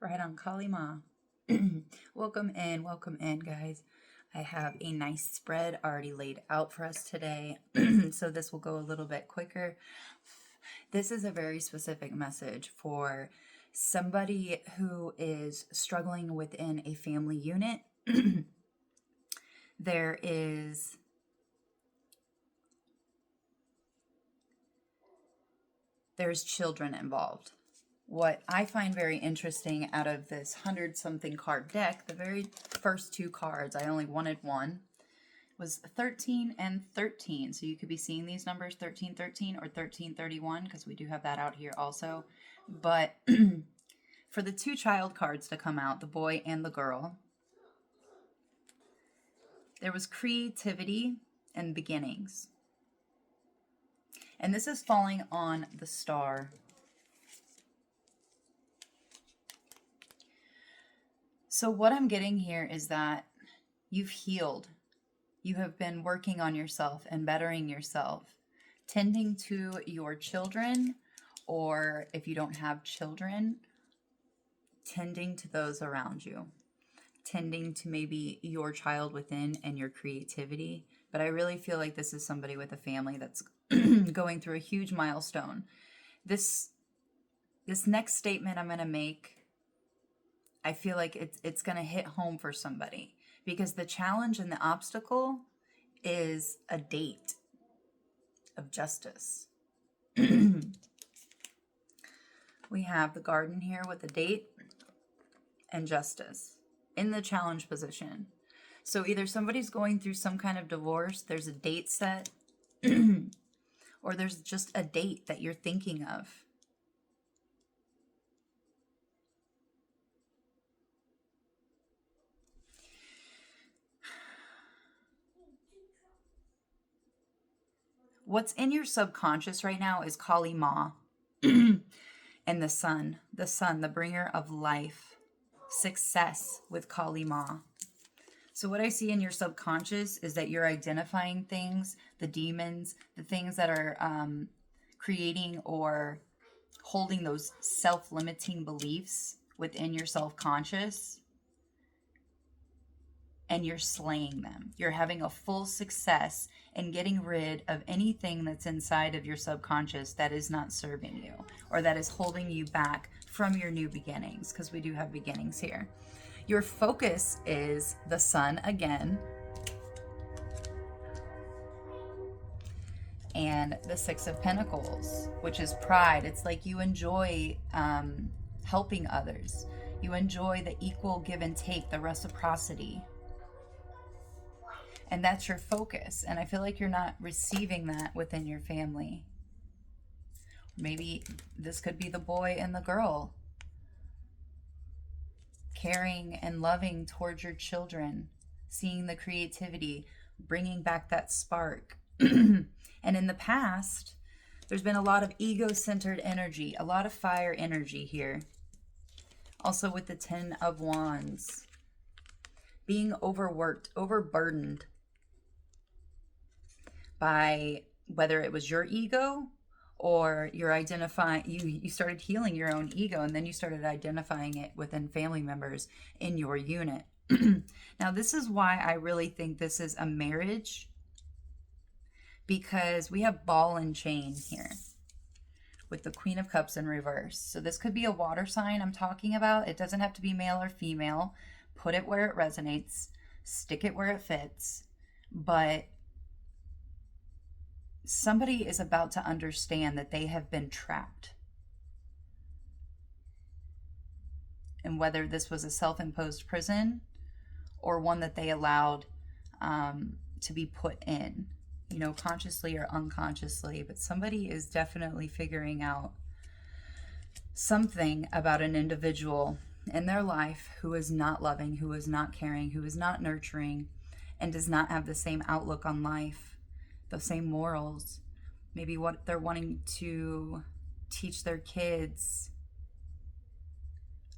Right on Kalima. Welcome in, guys. I have a nice spread already laid out for us today, so this will go a little bit quicker. This is a very specific message for somebody who is struggling within a family unit. There's children involved. What I find very interesting out of this 100-something card deck, the very first two cards, I only wanted one, was 13 and 13. So you could be seeing these numbers 1313 or 1331 because we do have that out here also. But for the two child cards to come out, the boy and the girl, there was creativity and beginnings. And this is falling on the star. So what I'm getting here is that you've healed. You have been working on yourself and bettering yourself, tending to your children, or if you don't have children, tending to those around you, tending to maybe your child within and your creativity. But I really feel like this is somebody with a family that's going through a huge milestone. This next statement I'm going to make, I feel like it's going to hit home for somebody because the challenge and the obstacle is a date of justice. We have the garden here with the date and justice in the challenge position. So either somebody's going through some kind of divorce, there's a date set, or there's just a date that you're thinking of. What's in your subconscious right now is Kali Ma and the sun, the bringer of life, success with Kali Ma. So what I see in your subconscious is that you're identifying things, the demons, the things that are creating or holding those self-limiting beliefs within your self-conscious, and you're slaying them. You're having a full success in getting rid of anything that's inside of your subconscious that is not serving you or that is holding you back from your new beginnings, because we do have beginnings here. Your focus is the sun again, and the Six of Pentacles, which is pride. It's like you enjoy helping others. You enjoy the equal give and take, the reciprocity. And that's your focus. And I feel like you're not receiving that within your family. Maybe this could be the boy and the girl. Caring and loving towards your children. Seeing the creativity. Bringing back that spark. And in the past, there's been a lot of ego-centered energy. A lot of fire energy here. Also with the 10 of Wands. Being overworked, overburdened by whether it was your ego or you're identifying, you started healing your own ego, and then you started identifying it within family members in your unit. Now, this is why I really think this is a marriage, because we have ball and chain here with the Queen of Cups in reverse. So this could be a water sign I'm talking about. It doesn't have to be male or female. Put it where it resonates. Stick it where it fits. But somebody is about to understand that they have been trapped. And whether this was a self-imposed prison or one that they allowed to be put in, you know, consciously or unconsciously. But somebody is definitely figuring out something about an individual in their life who is not loving, who is not caring, who is not nurturing, and does not have the same outlook on life, the same morals, maybe what they're wanting to teach their kids.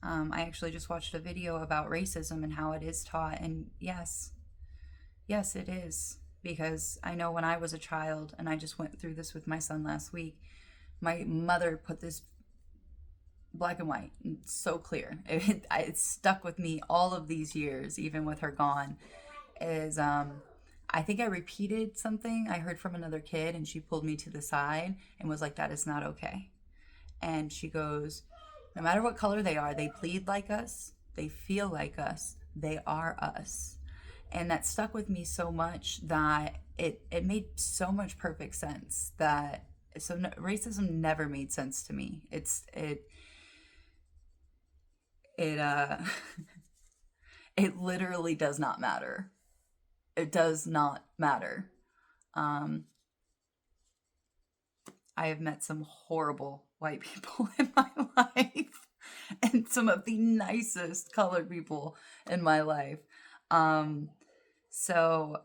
I actually just watched a video about racism and how it is taught, and yes, it is, because I know when I was a child, and I just went through this with my son last week, my mother put this black and white. It's so clear. It's stuck with me all of these years, even with her gone. Is I think I repeated something I heard from another kid, and she pulled me to the side and was like, "That is not okay." And she goes, "No matter what color they are, they bleed like us, they feel like us, they are us." And that stuck with me so much that it made so much perfect sense that racism never made sense to me. It it literally does not matter. It does not matter. Um, I have met some horrible white people in my life and some of the nicest colored people in my life. Um, so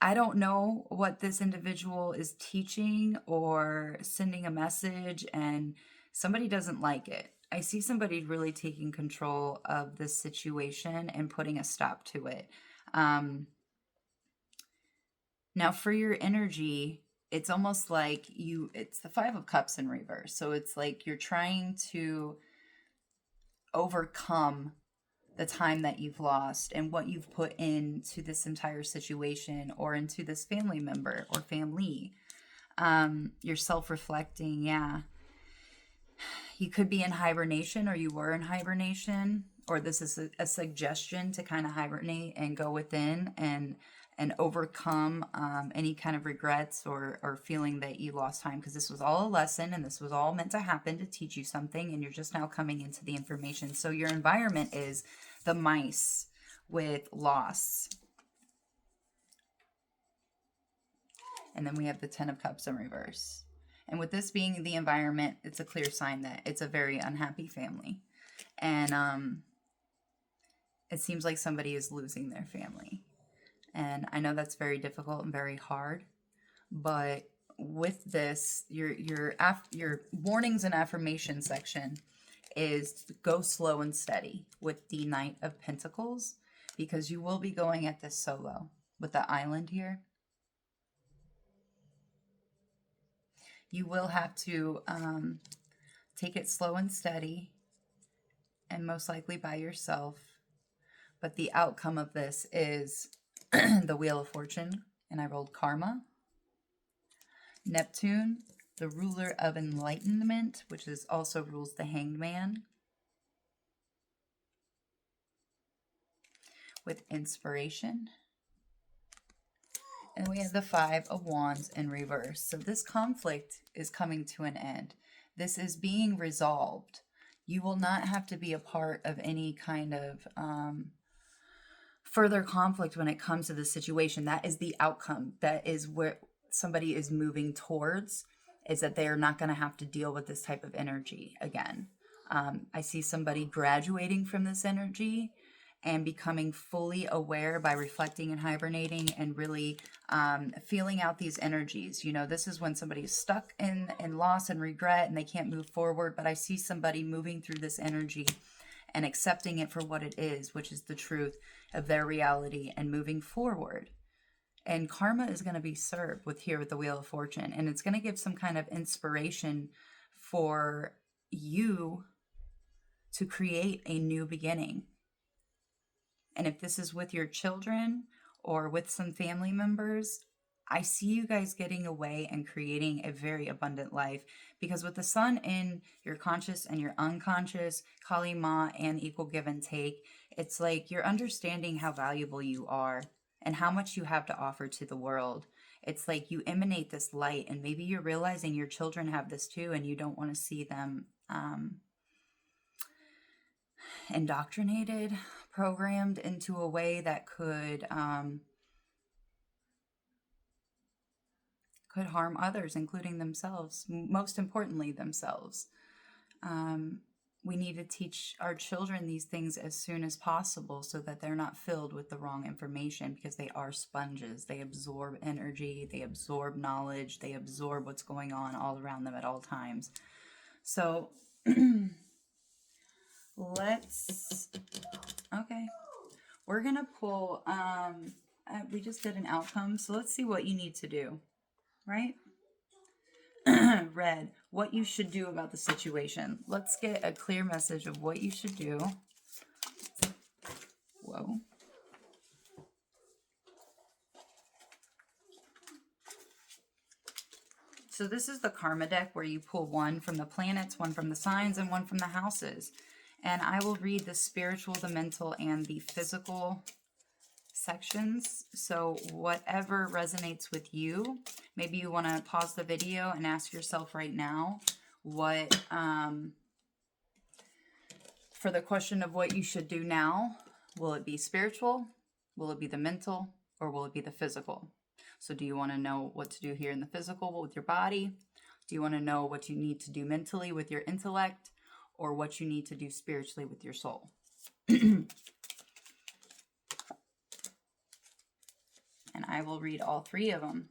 I don't know what this individual is teaching or sending a message, and somebody doesn't like it. I see somebody really taking control of this situation and putting a stop to it. Um, Now, for your energy, it's almost like it's the Five of Cups in reverse. So it's like you're trying to overcome the time that you've lost and what you've put into this entire situation or into this family member or family. You're self reflecting. Yeah. You could be in hibernation or you were in hibernation, or this is a suggestion to kind of hibernate and go within and overcome any kind of regrets or feeling that you lost time, because this was all a lesson and this was all meant to happen to teach you something, and you're just now coming into the information. So your environment is the mice with loss. And then we have the Ten of Cups in reverse. And with this being the environment, it's a clear sign that it's a very unhappy family. And it seems like somebody is losing their family. And I know that's very difficult and very hard, but with this, your warnings and affirmation section is go slow and steady with the Knight of Pentacles, because you will be going at this solo with the island here. You will have to take it slow and steady, and most likely by yourself. But the outcome of this is the Wheel of Fortune, and I rolled Karma. Neptune, the ruler of enlightenment, which is also rules the Hanged Man. With Inspiration. And we have the Five of Wands in reverse. So this conflict is coming to an end. This is being resolved. You will not have to be a part of any kind of further conflict when it comes to the situation. That is the outcome. That is where somebody is moving towards, is that they are not going to have to deal with this type of energy again. I see somebody graduating from this energy and becoming fully aware by reflecting and hibernating and really feeling out these energies. You know, this is when somebody is stuck in loss and regret and they can't move forward, but I see somebody moving through this energy and accepting it for what it is, which is the truth of their reality, and moving forward. And karma is going to be served with the Wheel of Fortune, and it's going to give some kind of inspiration for you to create a new beginning. And if this is with your children or with some family members, I see you guys getting away and creating a very abundant life, because with the sun in your conscious and your unconscious, Kali Ma and equal give and take, it's like you're understanding how valuable you are and how much you have to offer to the world. It's like you emanate this light, and maybe you're realizing your children have this too, and you don't want to see them indoctrinated, programmed into a way that could harm others, including themselves, most importantly themselves. We need to teach our children these things as soon as possible so that they're not filled with the wrong information, because they are sponges. They absorb energy, they absorb knowledge, they absorb what's going on all around them at all times. So okay, we're gonna pull, we just did an outcome, so let's see what you need to do, right? Red, what you should do about the situation. Let's get a clear message of what you should do. Whoa. So this is the karma deck where you pull one from the planets, one from the signs, and one from the houses. And I will read the spiritual, the mental, and the physical sections. So whatever resonates with you, maybe you want to pause the video and ask yourself right now what, for the question of what you should do now, will it be spiritual? Will it be the mental? Or will it be the physical? So do you want to know what to do here in the physical with your body? Do you want to know what you need to do mentally with your intellect? Or what you need to do spiritually with your soul? And I will read all three of them.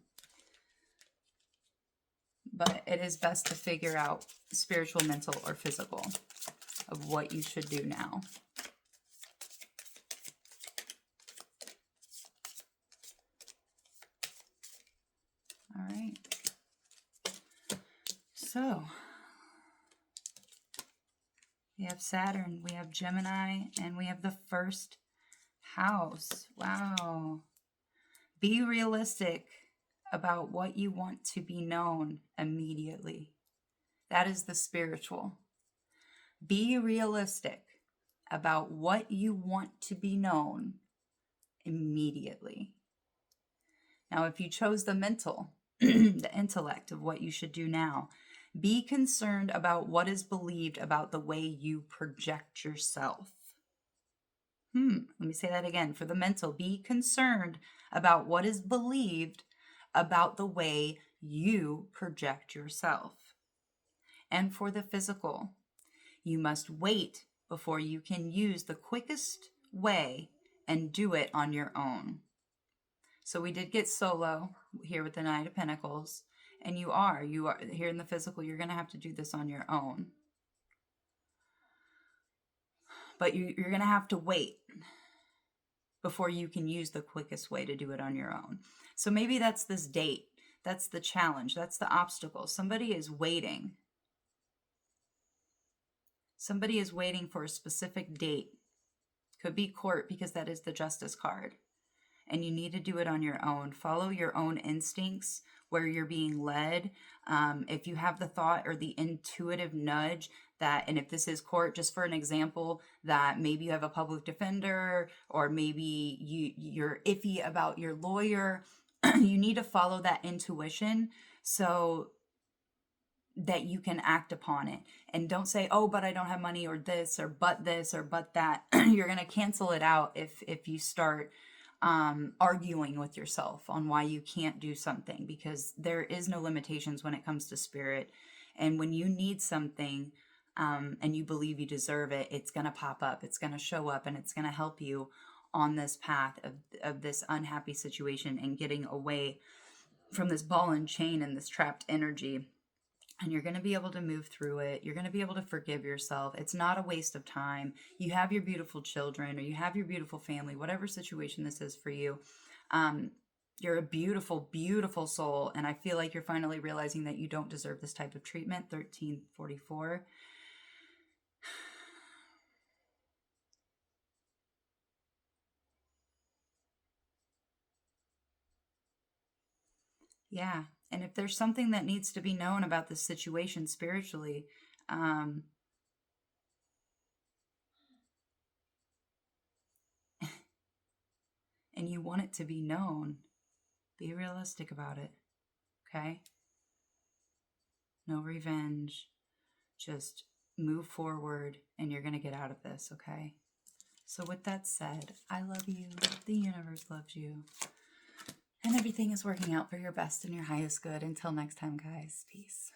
But it is best to figure out spiritual, mental, or physical of what you should do now. All right. So we have Saturn, we have Gemini, and we have the first house. Wow. Be realistic about what you want to be known immediately. That is the spiritual. Be realistic about what you want to be known immediately. Now, if you chose the mental, the intellect of what you should do now, be concerned about what is believed about the way you project yourself. Let me say that again. For the mental, be concerned about what is believed about the way you project yourself. And for the physical, you must wait before you can use the quickest way and do it on your own. So we did get solo here with the Knight of Pentacles, and you are here in the physical, you're going to have to do this on your own. But you're going to have to wait before you can use the quickest way to do it on your own. So maybe that's this date. That's the challenge. That's the obstacle. Somebody is waiting. Somebody is waiting for a specific date. Could be court because that is the Justice card. And you need to do it on your own. Follow your own instincts where you're being led. If you have the thought or the intuitive nudge that, and if this is court, just for an example, that maybe you have a public defender or maybe you're iffy about your lawyer, you need to follow that intuition so that you can act upon it. And don't say, oh, but I don't have money, or this or but that. You're going to cancel it out if you start arguing with yourself on why you can't do something, because there is no limitations when it comes to spirit. And when you need something and you believe you deserve it, it's going to pop up, it's going to show up, and it's going to help you on this path of this unhappy situation and getting away from this ball and chain and this trapped energy. And you're going to be able to move through it. You're going to be able to forgive yourself. It's not a waste of time. You have your beautiful children, or you have your beautiful family, whatever situation this is for you. You're a beautiful, beautiful soul. And I feel like you're finally realizing that you don't deserve this type of treatment. 1344. Yeah. And if there's something that needs to be known about this situation spiritually, and you want it to be known, be realistic about it. Okay? No revenge. Just move forward and you're going to get out of this, okay? So with that said, I love you. The universe loves you. And everything is working out for your best and your highest good. Until next time, guys. Peace.